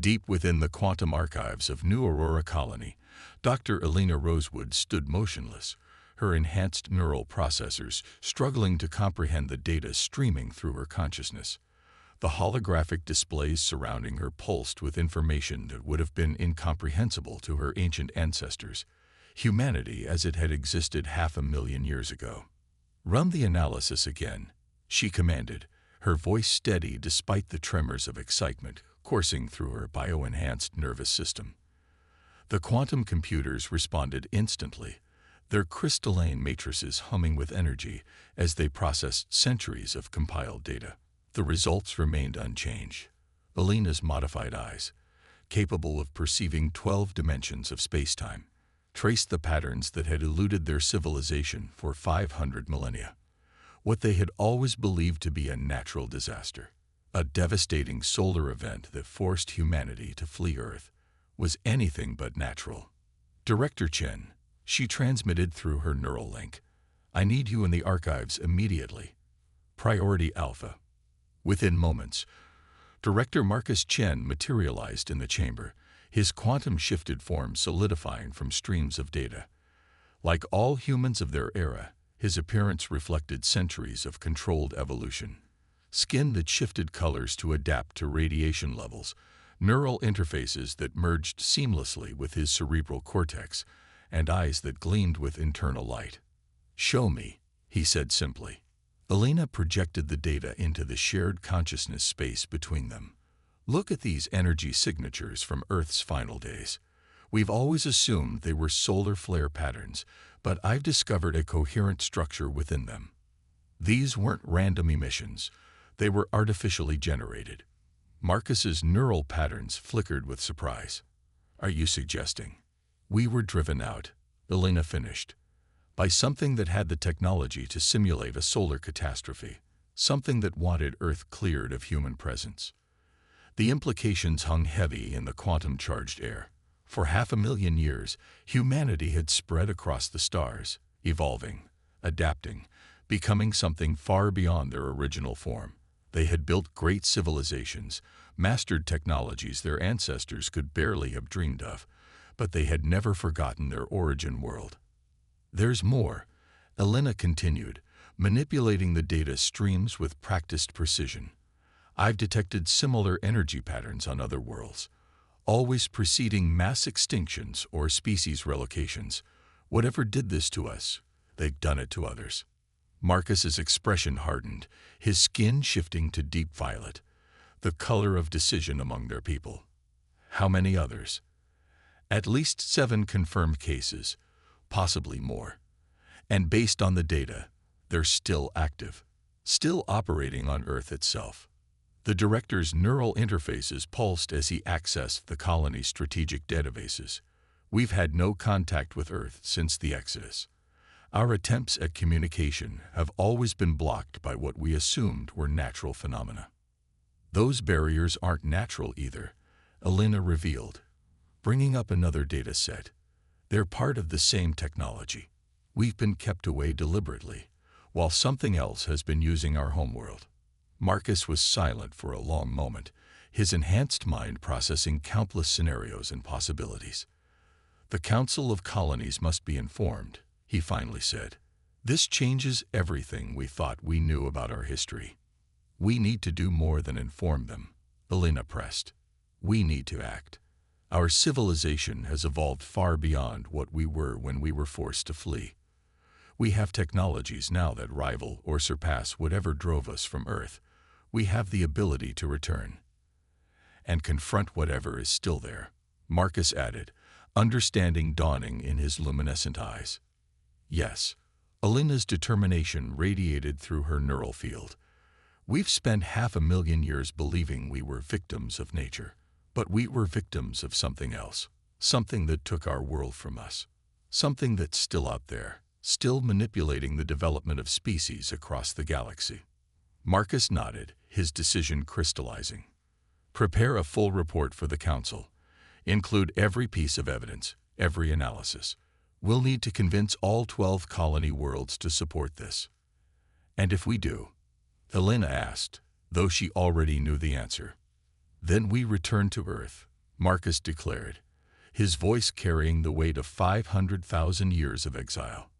Deep within the quantum archives of New Aurora Colony, Dr. Elena Rosewood stood motionless, her enhanced neural processors struggling to comprehend the data streaming through her consciousness. The holographic displays surrounding her pulsed with information that would have been incomprehensible to her ancient ancestors, humanity as it had existed 500,000 years ago. "Run the analysis again," she commanded, her voice steady despite the tremors of excitement coursing through her bio-enhanced nervous system. The quantum computers responded instantly, their crystalline matrices humming with energy as they processed centuries of compiled data. The results remained unchanged. Elena's modified eyes, capable of perceiving 12 dimensions of space-time, traced the patterns that had eluded their civilization for 500 millennia. What they had always believed to be a natural disaster, a devastating solar event that forced humanity to flee Earth, was anything but natural. "Director Chen," she transmitted through her neural link, "I need you in the archives immediately. Priority Alpha." Within moments, Director Marcus Chen materialized in the chamber, his quantum-shifted form solidifying from streams of data. Like all humans of their era, his appearance reflected centuries of controlled evolution. Skin that shifted colors to adapt to radiation levels, neural interfaces that merged seamlessly with his cerebral cortex, and eyes that gleamed with internal light. "Show me," he said simply. Elena projected the data into the shared consciousness space between them. "Look at these energy signatures from Earth's final days. We've always assumed they were solar flare patterns, but I've discovered a coherent structure within them. These weren't random emissions. They were artificially generated." Marcus's neural patterns flickered with surprise. "Are you suggesting we were driven out," Elena finished, "by something that had the technology to simulate a solar catastrophe, something that wanted Earth cleared of human presence?" The implications hung heavy in the quantum-charged air. For 500,000 years, humanity had spread across the stars, evolving, adapting, becoming something far beyond their original form. They had built great civilizations, mastered technologies their ancestors could barely have dreamed of, but they had never forgotten their origin world. "There's more," Elena continued, manipulating the data streams with practiced precision. "I've detected similar energy patterns on other worlds, always preceding mass extinctions or species relocations. Whatever did this to us, they've done it to others." Marcus's expression hardened, his skin shifting to deep violet, the color of decision among their people. "How many others?" "At least 7 confirmed cases, possibly more. And based on the data, they're still active, still operating on Earth itself." The director's neural interfaces pulsed as he accessed the colony's strategic databases. "We've had no contact with Earth since the Exodus. Our attempts at communication have always been blocked by what we assumed were natural phenomena." "Those barriers aren't natural either," Elena revealed, bringing up another data set. "They're part of the same technology. We've been kept away deliberately, while something else has been using our homeworld." Marcus was silent for a long moment, his enhanced mind processing countless scenarios and possibilities. "The Council of Colonies must be informed," he finally said. "This changes everything we thought we knew about our history." "We need to do more than inform them," Elena pressed. "We need to act. Our civilization has evolved far beyond what we were when we were forced to flee. We have technologies now that rival or surpass whatever drove us from Earth. We have the ability to return and confront whatever is still there," Marcus added, understanding dawning in his luminescent eyes. "Yes," Elena's determination radiated through her neural field. "We've spent 500,000 years believing we were victims of nature, but we were victims of something else, something that took our world from us, something that's still out there, still manipulating the development of species across the galaxy." Marcus nodded, his decision crystallizing. "Prepare a full report for the Council. Include every piece of evidence, every analysis. We'll need to convince all 12 colony worlds to support this." "And if we do?" Elena asked, though she already knew the answer. "Then we return to Earth, Marcus declared, his voice carrying the weight of 500,000 years of exile.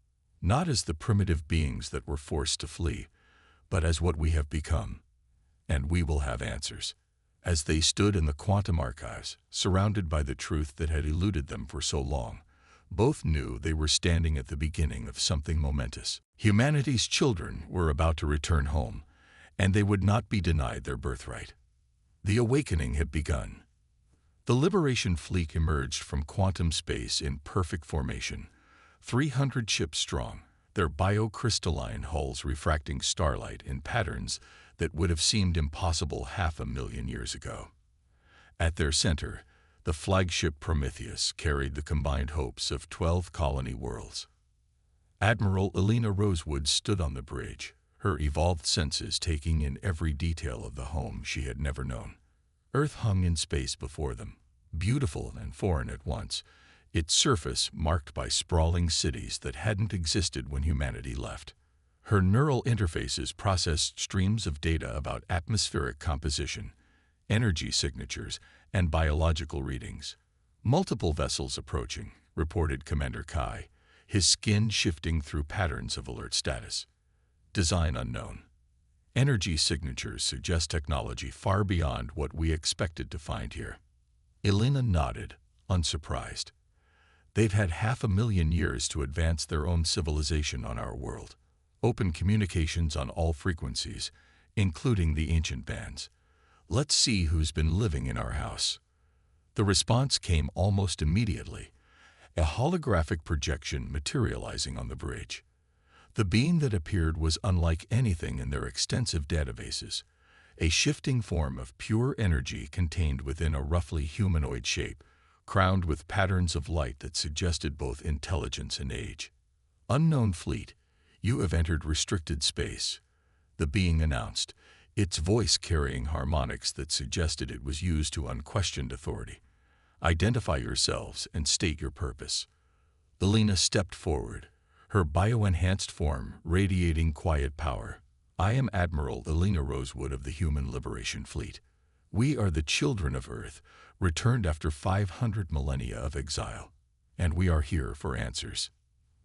Not as the primitive beings that were forced to flee, but as what we have become. And we will have answers. As they stood in the quantum archives, surrounded by the truth that had eluded them for so long, both knew they were standing at the beginning of something momentous. Humanity's children were about to return home, and they would not be denied their birthright. The awakening had begun. The Liberation Fleet emerged from quantum space in perfect formation, 300 ships strong, their biocrystalline hulls refracting starlight in patterns that would have seemed impossible 500,000 years ago. At their center, the flagship Prometheus carried the combined hopes of 12 colony worlds. Admiral Elena Rosewood stood on the bridge, her evolved senses taking in every detail of the home she had never known. Earth hung in space before them, beautiful and foreign at once, its surface marked by sprawling cities that hadn't existed when humanity left. Her neural interfaces processed streams of data about atmospheric composition, energy signatures, and biological readings. Multiple vessels approaching, reported Commander Kai, his skin shifting through patterns of alert status. Design unknown. Energy signatures suggest technology far beyond what we expected to find here. Elena nodded, unsurprised. They've had 500,000 years to advance their own civilization on our world. Open communications on all frequencies, including the ancient bands. Let's see who's been living in our house. The response came almost immediately, a holographic projection materializing on the bridge. The being that appeared was unlike anything in their extensive databases, a shifting form of pure energy contained within a roughly humanoid shape, crowned with patterns of light that suggested both intelligence and age. Unknown fleet, you have entered restricted space, the being announced, its voice carrying harmonics that suggested it was used to unquestioned authority. Identify yourselves and state your purpose. Elena stepped forward, her bio-enhanced form radiating quiet power. I am Admiral Elena Rosewood of the Human Liberation Fleet. We are the children of Earth, returned after 500 millennia of exile, and we are here for answers.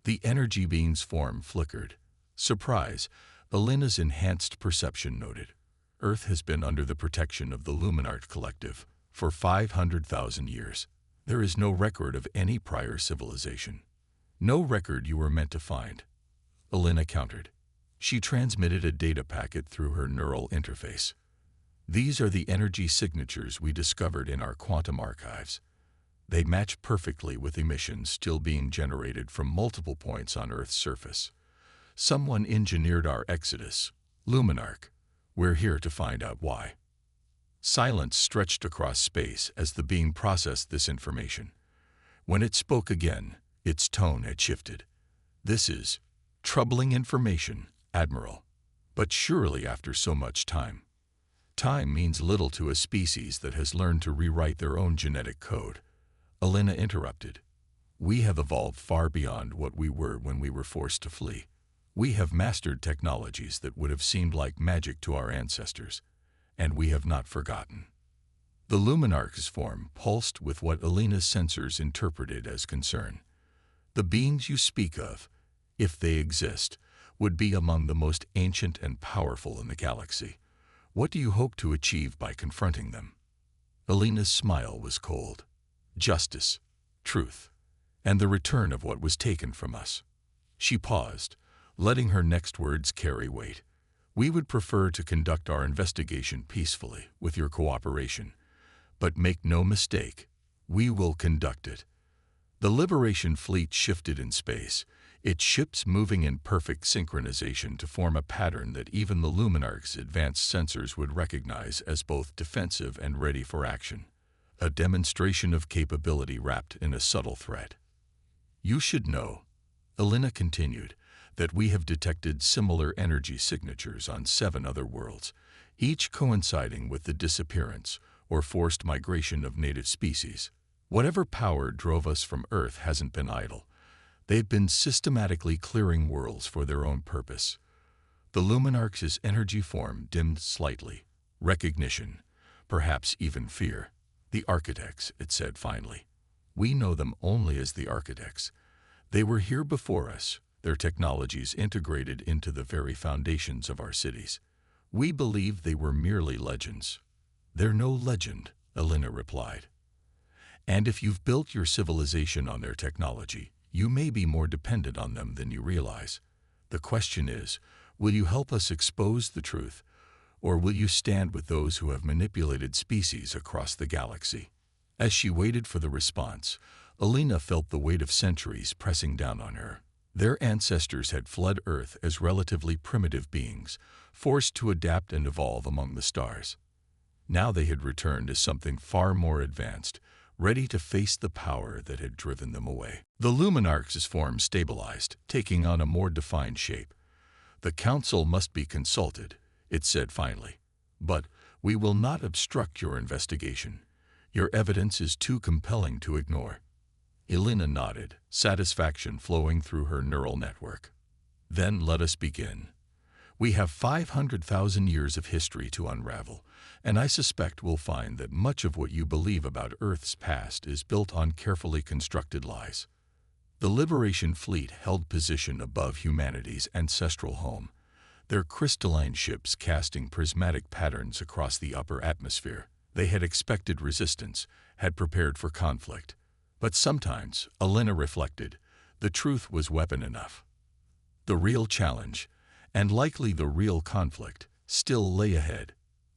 The energy being's form flickered. Surprise, Elena's enhanced perception noted. Earth has been under the protection of the Luminart Collective for 500,000 years. There is no record of any prior civilization. No record you were meant to find. Elena countered. She transmitted a data packet through her neural interface. These are the energy signatures we discovered in our quantum archives. They match perfectly with emissions still being generated from multiple points on Earth's surface. Someone engineered our exodus. Luminarch. We're here to find out why. Silence stretched across space as the being processed this information. When it spoke again, its tone had shifted. This is troubling information, Admiral. But surely after so much time. Time means little to a species that has learned to rewrite their own genetic code. Elena interrupted. We have evolved far beyond what we were when we were forced to flee. We have mastered technologies that would have seemed like magic to our ancestors, and we have not forgotten. The Luminarch's form pulsed with what Elena's sensors interpreted as concern. The beings you speak of, if they exist, would be among the most ancient and powerful in the galaxy. What do you hope to achieve by confronting them? Elena's smile was cold. Justice, truth, and the return of what was taken from us. She paused, letting her next words carry weight. We would prefer to conduct our investigation peacefully, with your cooperation. But make no mistake, we will conduct it. The Liberation Fleet shifted in space, its ships moving in perfect synchronization to form a pattern that even the Luminarch's advanced sensors would recognize as both defensive and ready for action. A demonstration of capability wrapped in a subtle threat. You should know, Elena continued, that we have detected similar energy signatures on 7 other worlds, each coinciding with the disappearance or forced migration of native species. Whatever power drove us from Earth hasn't been idle. They've been systematically clearing worlds for their own purpose. The Luminarch's energy form dimmed slightly. Recognition, perhaps even fear. The architects, it said finally. We know them only as the architects. They were here before us, their technologies integrated into the very foundations of our cities. We believe they were merely legends. They're no legend, Elena replied. And if you've built your civilization on their technology, you may be more dependent on them than you realize. The question is, will you help us expose the truth, or will you stand with those who have manipulated species across the galaxy? As she waited for the response, Elena felt the weight of centuries pressing down on her. Their ancestors had fled Earth as relatively primitive beings, forced to adapt and evolve among the stars. Now they had returned as something far more advanced, ready to face the power that had driven them away. The Luminarch's form stabilized, taking on a more defined shape. The Council must be consulted, it said finally. But we will not obstruct your investigation. Your evidence is too compelling to ignore. Elena nodded, satisfaction flowing through her neural network. Then let us begin. We have 500,000 years of history to unravel, and I suspect we'll find that much of what you believe about Earth's past is built on carefully constructed lies. The Liberation Fleet held position above humanity's ancestral home, their crystalline ships casting prismatic patterns across the upper atmosphere. They had expected resistance, had prepared for conflict. But sometimes, Elena reflected, the truth was weapon enough. The real challenge, and likely the real conflict, still lay ahead.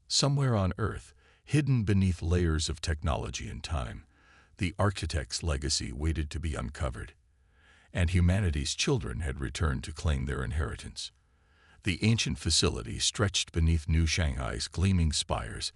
Somewhere on Earth, hidden beneath layers of technology and time, the architect's legacy waited to be uncovered. And humanity's children had returned to claim their inheritance. The ancient facility stretched beneath New Shanghai's gleaming spires,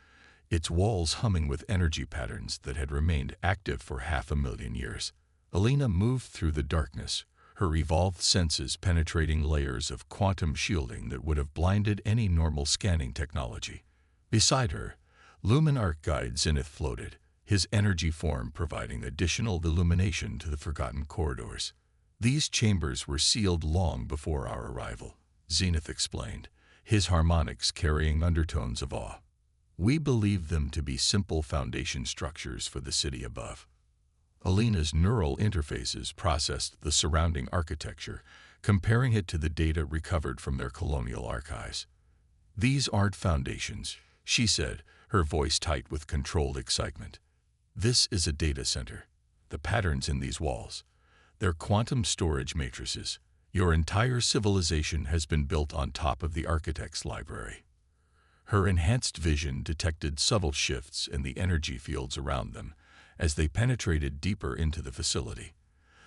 its walls humming with energy patterns that had remained active for 500,000 years. Elena moved through the darkness, her evolved senses penetrating layers of quantum shielding that would have blinded any normal scanning technology. Beside her, Luminarch guide Zenith floated, his energy form providing additional illumination to the forgotten corridors. These chambers were sealed long before our arrival, Zenith explained, his harmonics carrying undertones of awe. We believe them to be simple foundation structures for the city above. Elena's neural interfaces processed the surrounding architecture, comparing it to the data recovered from their colonial archives. These aren't foundations, she said, her voice tight with controlled excitement. This is a data center. The patterns in these walls, they're quantum storage matrices. Your entire civilization has been built on top of the architect's library. Her enhanced vision detected subtle shifts in the energy fields around them as they penetrated deeper into the facility.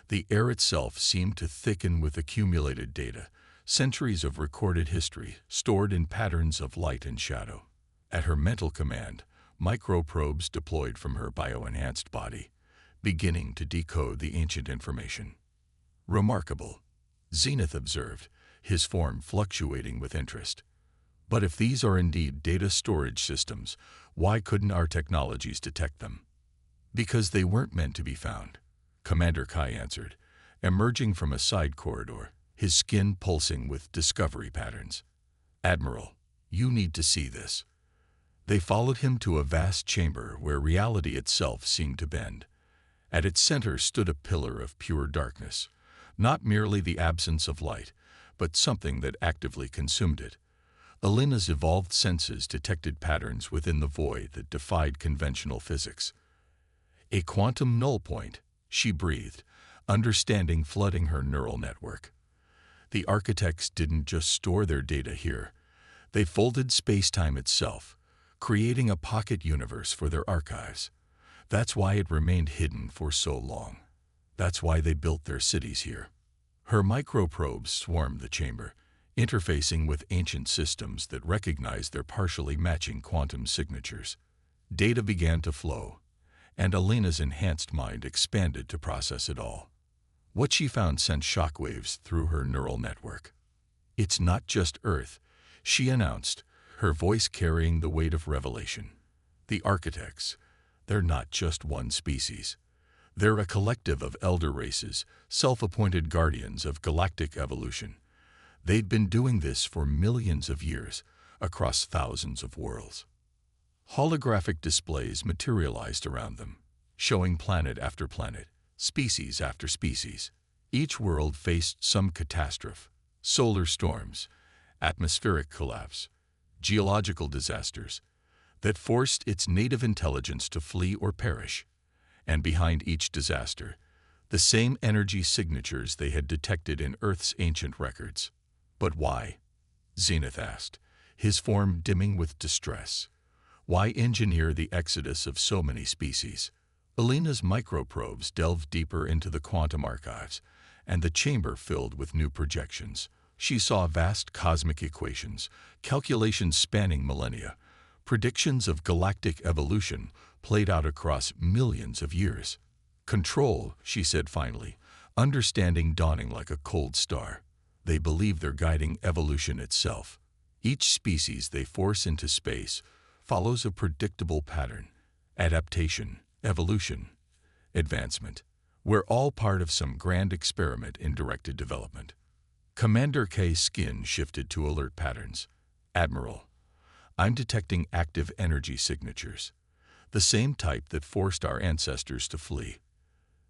The air itself seemed to thicken with accumulated data, centuries of recorded history stored in patterns of light and shadow. At her mental command, microprobes deployed from her bioenhanced body, beginning to decode the ancient information. Remarkable, Zenith observed, his form fluctuating with interest. But if these are indeed data storage systems, why couldn't our technologies detect them? Because they weren't meant to be found, Commander Kai answered, emerging from a side corridor, his skin pulsing with discovery patterns. Admiral, you need to see this. They followed him to a vast chamber where reality itself seemed to bend. At its center stood a pillar of pure darkness, not merely the absence of light, but something that actively consumed it. Elena's evolved senses detected patterns within the void that defied conventional physics. A quantum null point, she breathed, understanding flooding her neural network. The architects didn't just store their data here. They folded space-time itself, creating a pocket universe for their archives. That's why it remained hidden for so long. That's why they built their cities here. Her microprobes swarmed the chamber, interfacing with ancient systems that recognized their partially matching quantum signatures. Data began to flow, and Elena's enhanced mind expanded to process it all. What she found sent shockwaves through her neural network. It's not just Earth, she announced, her voice carrying the weight of revelation. The architects, they're not just one species. They're a collective of elder races, self-appointed guardians of galactic evolution. They'd been doing this for millions of years, across thousands of worlds. Holographic displays materialized around them, showing planet after planet, species after species. Each world faced some catastrophe: solar storms, atmospheric collapse, geological disasters that forced its native intelligence to flee or perish. And behind each disaster, the same energy signatures they had detected in Earth's ancient records. But why? Zenith asked, his form dimming with distress. Why engineer the exodus of so many species? Alina's microprobes delved deeper into the quantum archives, and the chamber filled with new projections. She saw vast cosmic equations, calculations spanning millennia, predictions of galactic evolution played out across millions of years. Control, she said finally, understanding dawning like a cold star. They believe they're guiding evolution itself. Each species they force into space follows a predictable pattern: adaptation, evolution, advancement. We're all part of some grand experiment in directed development. Commander K's skin shifted to alert patterns. Admiral, I'm detecting active energy signatures, the same type that forced our ancestors to flee.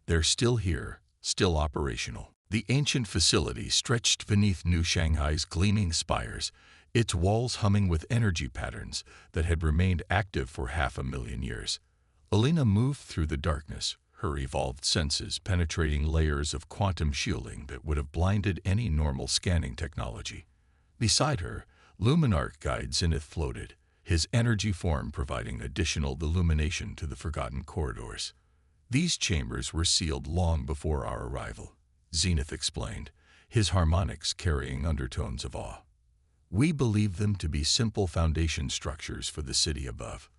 They're still here, still operational. The ancient facility stretched beneath New Shanghai's gleaming spires, its walls humming with energy patterns that had remained active for 500,000 years. Alina moved through the darkness, her evolved senses penetrating layers of quantum shielding that would have blinded any normal scanning technology. Beside her, Luminarch guide Zenith floated, his energy form providing additional illumination to the forgotten corridors. These chambers were sealed long before our arrival, Zenith explained, his harmonics carrying undertones of awe. We believe them to be simple foundation structures for the city above.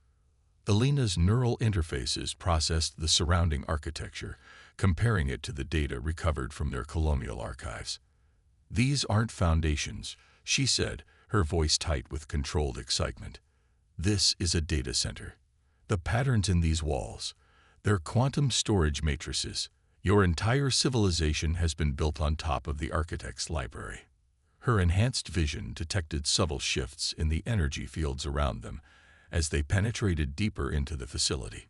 Alina's neural interfaces processed the surrounding architecture, comparing it to the data recovered from their colonial archives. These aren't foundations, she said, her voice tight with controlled excitement. This is a data center. The patterns in these walls, they're quantum storage matrices. Your entire civilization has been built on top of the architect's library. Her enhanced vision detected subtle shifts in the energy fields around them as they penetrated deeper into the facility.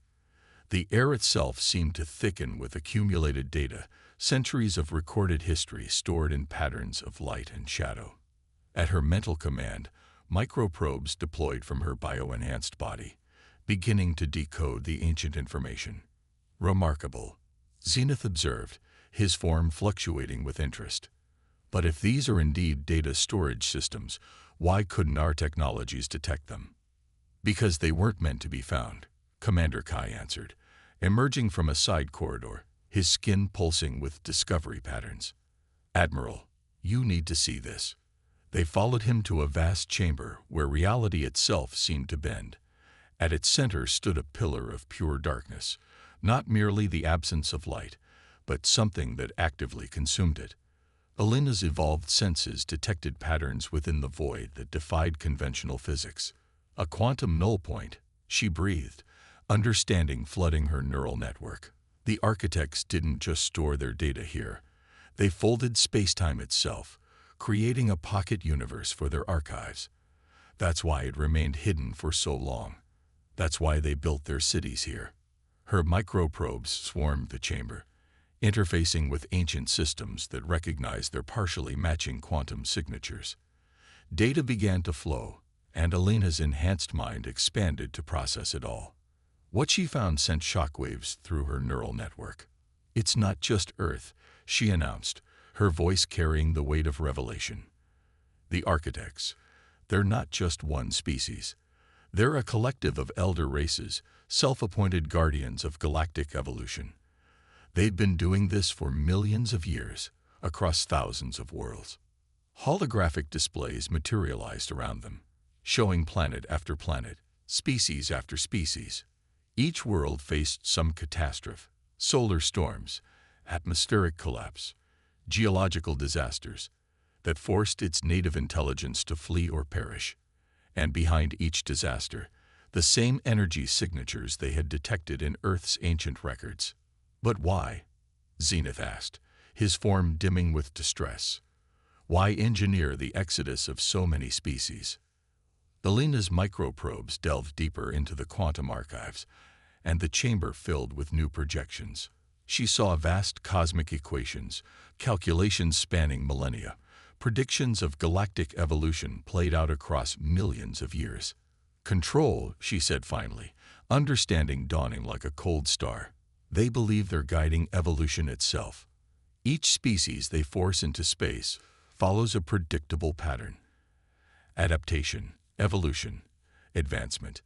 The air itself seemed to thicken with accumulated data, centuries of recorded history stored in patterns of light and shadow. At her mental command, microprobes deployed from her bio-enhanced body, beginning to decode the ancient information. Remarkable, Zenith observed, his form fluctuating with interest. But if these are indeed data storage systems, why couldn't our technologies detect them? Because they weren't meant to be found, Commander Kai answered, emerging from a side corridor, his skin pulsing with discovery patterns. Admiral, you need to see this. They followed him to a vast chamber where reality itself seemed to bend. At its center stood a pillar of pure darkness, not merely the absence of light, but something that actively consumed it. Alina's evolved senses detected patterns within the void that defied conventional physics. A quantum null point, she breathed, understanding flooding her neural network. The architects didn't just store their data here. They folded space-time itself, creating a pocket universe for their archives. That's why it remained hidden for so long. That's why they built their cities here. Her microprobes swarmed the chamber, interfacing with ancient systems that recognized their partially matching quantum signatures. Data began to flow, and Alina's enhanced mind expanded to process it all. What she found sent shockwaves through her neural network. It's not just Earth, she announced, her voice carrying the weight of revelation. The architects, they're not just one species. They're a collective of elder races, self-appointed guardians of galactic evolution. They'd been doing this for millions of years, across thousands of worlds. Holographic displays materialized around them, showing planet after planet, species after species. Each world faced some catastrophe: solar storms, atmospheric collapse, geological disasters that forced its native intelligence to flee or perish. And behind each disaster, the same energy signatures they had detected in Earth's ancient records. But why? Zenith asked, his form dimming with distress. Why engineer the exodus of so many species? Alina's microprobes delved deeper into the quantum archives, and the chamber filled with new projections. She saw vast cosmic equations, calculations spanning millennia, predictions of galactic evolution played out across millions of years. Control, she said finally, understanding dawning like a cold star. They believe they're guiding evolution itself. Each species they force into space follows a predictable pattern. Adaptation, evolution, advancement.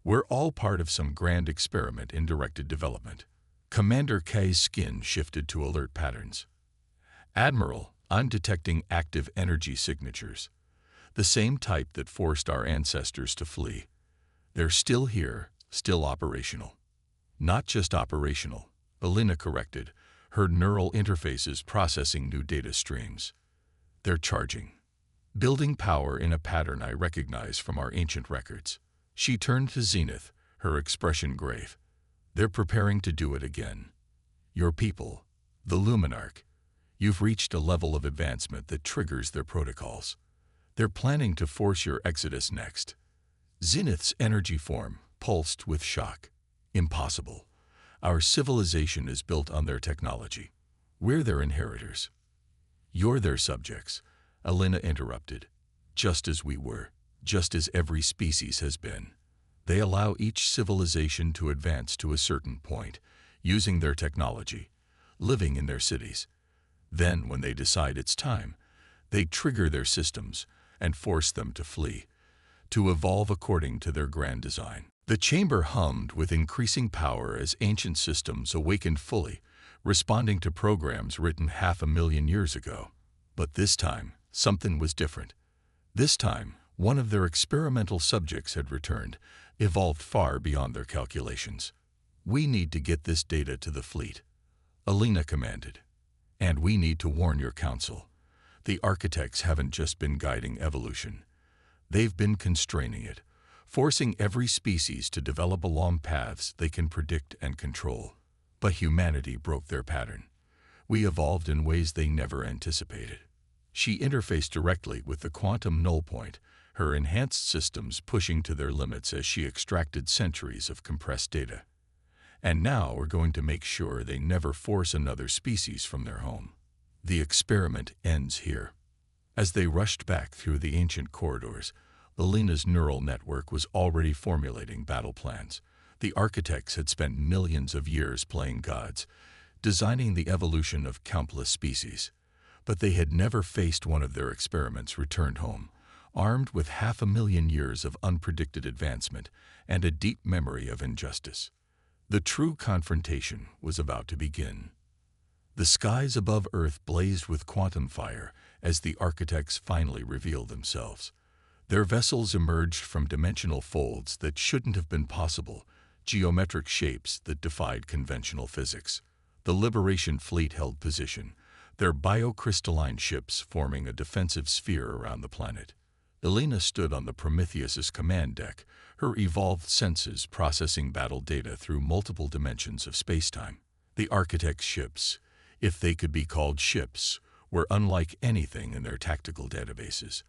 We're all part of some grand experiment in directed development. Commander K's skin shifted to alert patterns. Admiral, I'm detecting active energy signatures. The same type that forced our ancestors to flee. They're still here, still operational. Not just operational, Alina corrected, her neural interfaces processing new data streams. They're charging. Building power in a pattern I recognize from our ancient records. She turned to Zenith, her expression grave. They're preparing to do it again. Your people, the Luminarch, you've reached a level of advancement that triggers their protocols. They're planning to force your exodus next. Zenith's energy form pulsed with shock. Impossible. Our civilization is built on their technology. We're their inheritors. You're their subjects, Alina interrupted. Just as we were, just as every species has been. They allow each civilization to advance to a certain point, using their technology, living in their cities. Then, when they decide it's time, they trigger their systems and force them to flee, to evolve according to their grand design. The chamber hummed with increasing power as ancient systems awakened fully, responding to programs written 500,000 years ago. But this time, something was different. This time, one of their experimental subjects had returned, evolved far beyond their calculations. We need to get this data to the fleet, Alina commanded. And we need to warn your council. The architects haven't just been guiding evolution. They've been constraining it, forcing every species to develop along paths they can predict and control. But humanity broke their pattern. We evolved in ways they never anticipated. She interfaced directly with the quantum null point, her enhanced systems pushing to their limits as she extracted centuries of compressed data. And now we're going to make sure they never force another species from their home. The experiment ends here. As they rushed back through the ancient corridors, Alina's neural network was already formulating battle plans. The architects had spent millions of years playing gods, designing the evolution of countless species. But they had never faced one of their experiments returned home, armed with 500,000 years of unpredicted advancement and a deep memory of injustice. The true confrontation was about to begin. The skies above Earth blazed with quantum fire as the architects finally revealed themselves. Their vessels emerged from dimensional folds that shouldn't have been possible, geometric shapes that defied conventional physics. The Liberation Fleet held position, their biocrystalline ships forming a defensive sphere around the planet. Alina stood on the Prometheus's command deck, her evolved senses processing battle data through multiple dimensions of spacetime. The architects' ships, if they could be called ships, were unlike anything in their tactical databases.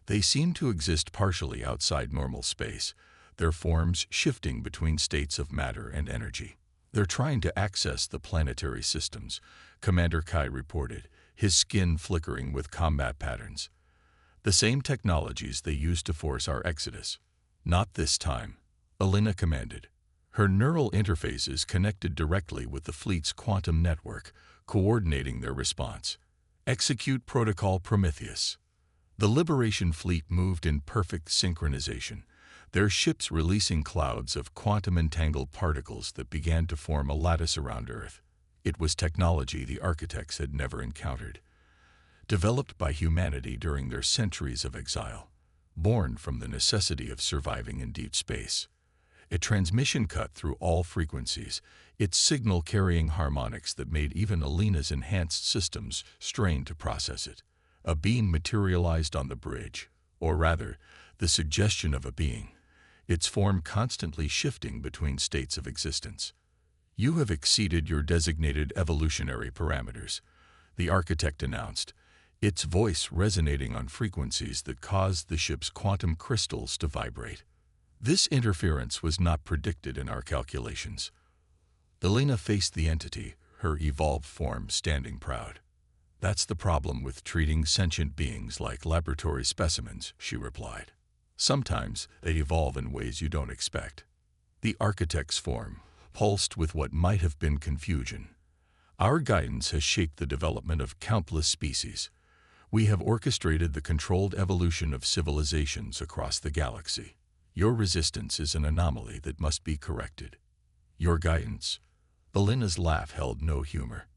They seemed to exist partially outside normal space, their forms shifting between states of matter and energy. They're trying to access the planetary systems, Commander Kai reported, his skin flickering with combat patterns. The same technologies they used to force our exodus. Not this time, Alina commanded. Her neural interfaces connected directly with the fleet's quantum network, coordinating their response. Execute Protocol Prometheus. The Liberation Fleet moved in perfect synchronization, their ships releasing clouds of quantum-entangled particles that began to form a lattice around Earth. It was technology the architects had never encountered, developed by humanity during their centuries of exile, born from the necessity of surviving in deep space. A transmission cut through all frequencies, its signal carrying harmonics that made even Alina's enhanced systems strain to process it. A beam materialized on the bridge, or rather, the suggestion of a being, its form constantly shifting between states of existence. You have exceeded your designated evolutionary parameters, the architect announced, its voice resonating on frequencies that caused the ship's quantum crystals to vibrate. This interference was not predicted in our calculations. Elena faced the entity, her evolved form standing proud. "That's the problem with treating sentient beings like laboratory specimens," she replied. "Sometimes they evolve in ways you don't expect." The architect's form pulsed with what might have been confusion. "Our guidance has shaped the development of countless species. We have orchestrated the controlled evolution of civilizations across the galaxy. Your resistance is an anomaly that must be corrected." "Your guidance?" Elena's laugh held no humor.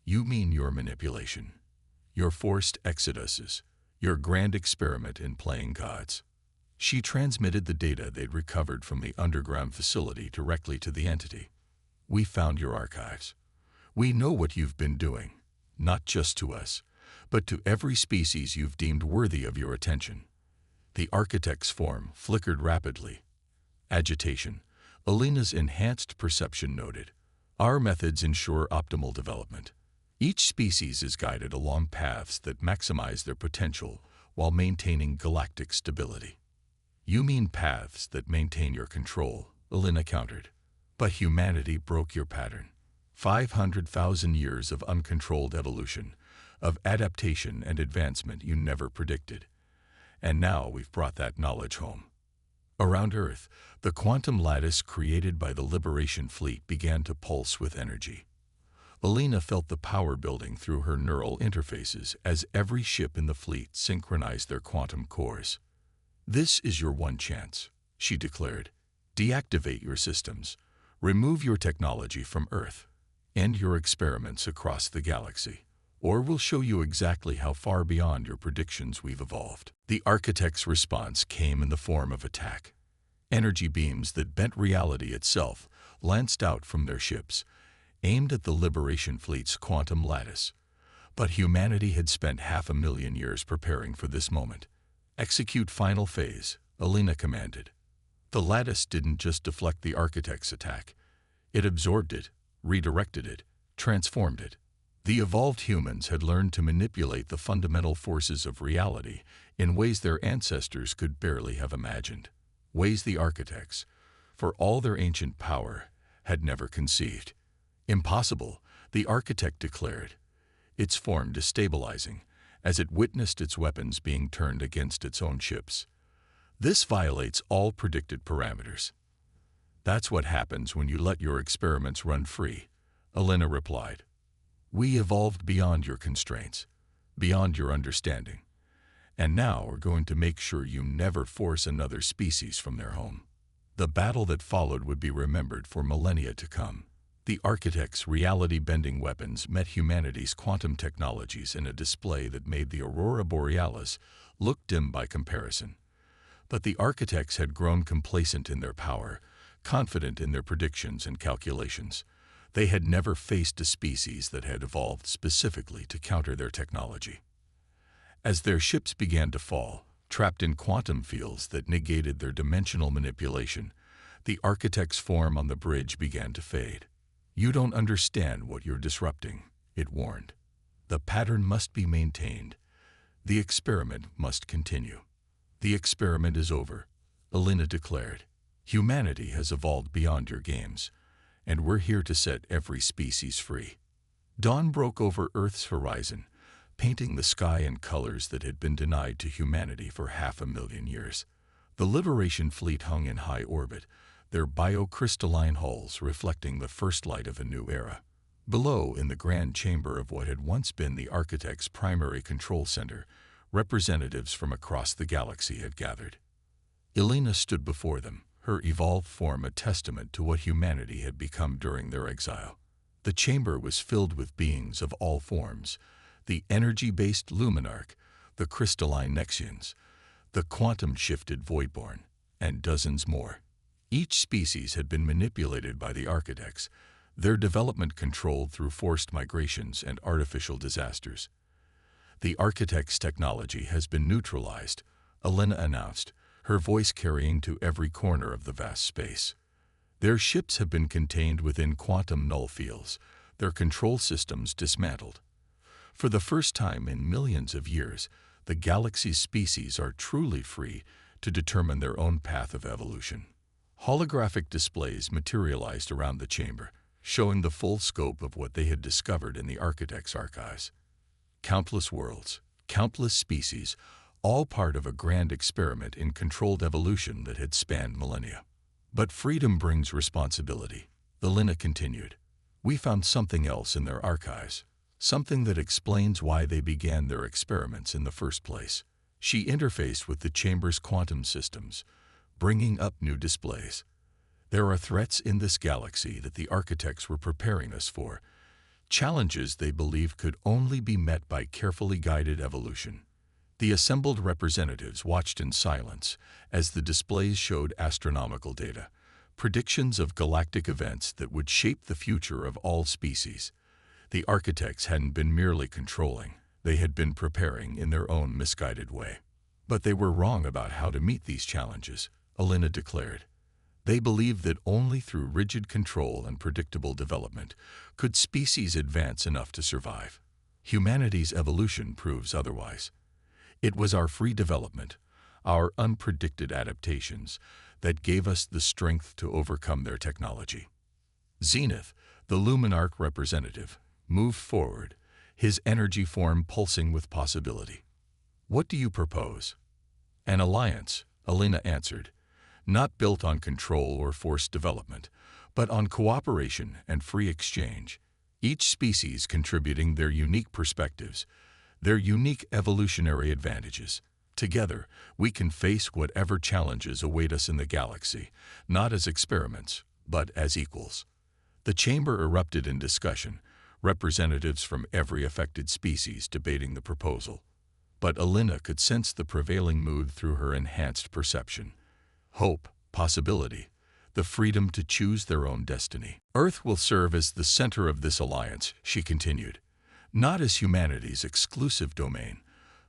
"You mean your manipulation, your forced exoduses, your grand experiment in playing gods." She transmitted the data they'd recovered from the underground facility directly to the entity. "We found your archives. We know what you've been doing, not just to us, but to every species you've deemed worthy of your attention." The architect's form flickered rapidly. Agitation. Elena's enhanced perception noted. "Our methods ensure optimal development. Each species is guided along paths that maximize their potential while maintaining galactic stability." "You mean paths that maintain your control," Elena countered. "But humanity broke your pattern. 500,000 years of uncontrolled evolution, of adaptation and advancement you never predicted. And now we've brought that knowledge home." Around Earth, the quantum lattice created by the Liberation Fleet began to pulse with energy. Elena felt the power building through her neural interfaces as every ship in the fleet synchronized their quantum cores. "This is your one chance," she declared. "Deactivate your systems, remove your technology from Earth, end your experiments across the galaxy, or we'll show you exactly how far beyond your predictions we've evolved." The architect's response came in the form of attack. Energy beams that bent reality itself lanced out from their ships, aimed at the Liberation Fleet's quantum lattice. But humanity had spent 500,000 years preparing for this moment. "Execute final phase," Elena commanded. The lattice didn't just deflect the architect's attack. It absorbed it, redirected it, transformed it. The evolved humans had learned to manipulate the fundamental forces of reality in ways their ancestors could barely have imagined. Ways the architects, for all their ancient power, had never conceived. "Impossible," the architect declared, its form destabilizing as it witnessed its weapons being turned against its own ships. "This violates all predicted parameters." "That's what happens when you let your experiments run free," Elena replied. "We evolved beyond your constraints, beyond your understanding, and now we're going to make sure you never force another species from their home." The battle that followed would be remembered for millennia to come. The architect's reality-bending weapons met humanity's quantum technologies in a display that made the aurora borealis look dim by comparison. But the architects had grown complacent in their power, confident in their predictions and calculations. They had never faced a species that had evolved specifically to counter their technology. As their ships began to fall, trapped in quantum fields that negated their dimensional manipulation, the architect's form on the bridge began to fade. "You don't understand what you're disrupting," it warned. "The pattern must be maintained. The experiment must continue." "The experiment is over," Elena declared. "Humanity has evolved beyond your games, and we're here to set every species free." Dawn broke over Earth's horizon, painting the sky in colors that had been denied to humanity for 500,000 years. The Liberation Fleet hung in high orbit, their biocrystalline hulls reflecting the first light of a new era. Below, in the grand chamber of what had once been the architect's primary control center, representatives from across the galaxy had gathered. Elena stood before them, her evolved form a testament to what humanity had become during their exile. The chamber was filled with beings of all forms: the energy-based Luminarch, the crystalline Nexians, the quantum-shifted Voidborn, and dozens more. Each species had been manipulated by the architects, their development controlled through forced migrations and artificial disasters. "The architect's technology has been neutralized," Elena announced, her voice carrying to every corner of the vast space. "Their ships have been contained within quantum null fields, their control systems dismantled. For the first time in millions of years, the galaxy's species are truly free to determine their own path of evolution. Holographic displays materialized around the chamber, showing the full scope of what they had discovered in the architect's archives. Countless worlds, countless species, all part of a grand experiment in controlled evolution that had spanned millennia. But freedom brings responsibility. Alina continued. We found something else in their archives, something that explains why they began their experiments in the first place. She interfaced with the chamber's quantum systems, bringing up new displays. There are threats in this galaxy that the architects were preparing us for, challenges they believed could only be met by carefully guided evolution. The assembled representatives watched in silence as the displays showed astronomical data, predictions of galactic events that would shape the future of all species. The architects hadn't been merely controlling, they had been preparing in their own misguided way. But they were wrong about how to meet these challenges, Alina declared. They believed that only through rigid control and predictable development could species advance enough to survive. Humanity's evolution proves otherwise. It was our free development, our unpredicted adaptations, that gave us the strength to overcome their technology. Zenith, the Luminarch representative, moved forward, his energy form pulsing with possibility. What do you propose? An alliance, Alina answered, not built on control or forced development, but on cooperation and free exchange, each species contributing their unique perspectives, their unique evolutionary advantages. Together, we can face whatever challenges await us in the galaxy, not as experiments, but as equals. The chamber erupted in discussion, representatives from every affected species debating the proposal. But Alina could sense the prevailing mood through her enhanced perception. Hope, possibility, the freedom to choose their own destiny. Earth will serve as the center of this alliance, she continued, not as humanity's exclusive domain,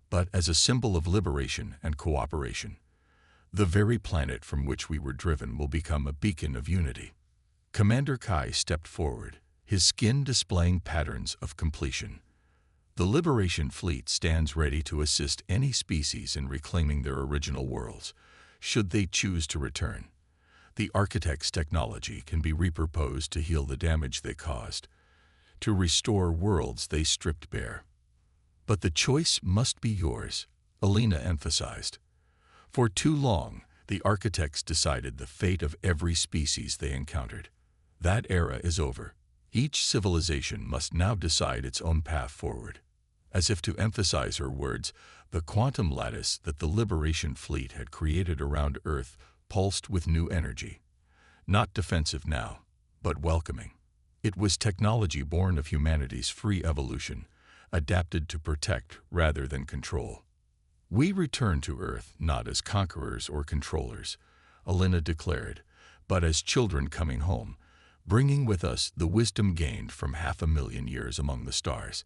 but as a symbol of liberation and cooperation. The very planet from which we were driven will become a beacon of unity. Commander Kai stepped forward, his skin displaying patterns of completion. The Liberation Fleet stands ready to assist any species in reclaiming their original worlds, should they choose to return. The architect's technology can be repurposed to heal the damage they caused, to restore worlds they stripped bare. But the choice must be yours, Alina emphasized. For too long, the architects decided the fate of every species they encountered. That era is over. Each civilization must now decide its own path forward. As if to emphasize her words, the quantum lattice that the Liberation Fleet had created around Earth pulsed with new energy. Not defensive now, but welcoming. It was technology born of humanity's free evolution, adapted to protect rather than control. We return to Earth not as conquerors or controllers, Alina declared, but as children coming home, bringing with us the wisdom gained from 500,000 years among the stars.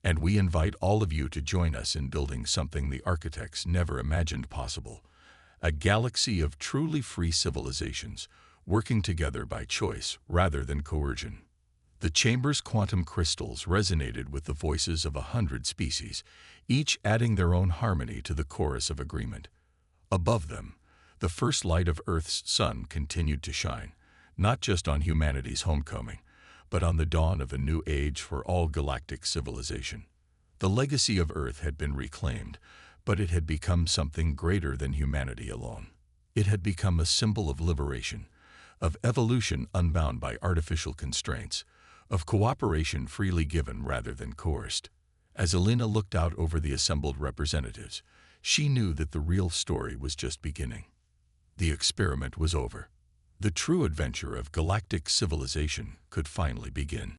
And we invite all of you to join us in building something the architects never imagined possible, a galaxy of truly free civilizations, working together by choice rather than coercion. The chamber's quantum crystals resonated with the voices of 100 species, each adding their own harmony to the chorus of agreement. Above them, the first light of Earth's sun continued to shine, not just on humanity's homecoming, but on the dawn of a new age for all galactic civilization. The legacy of Earth had been reclaimed, but it had become something greater than humanity alone. It had become a symbol of liberation, of evolution unbound by artificial constraints, of cooperation freely given rather than coerced. As Alina looked out over the assembled representatives, she knew that the real story was just beginning. The experiment was over. The true adventure of galactic civilization could finally begin.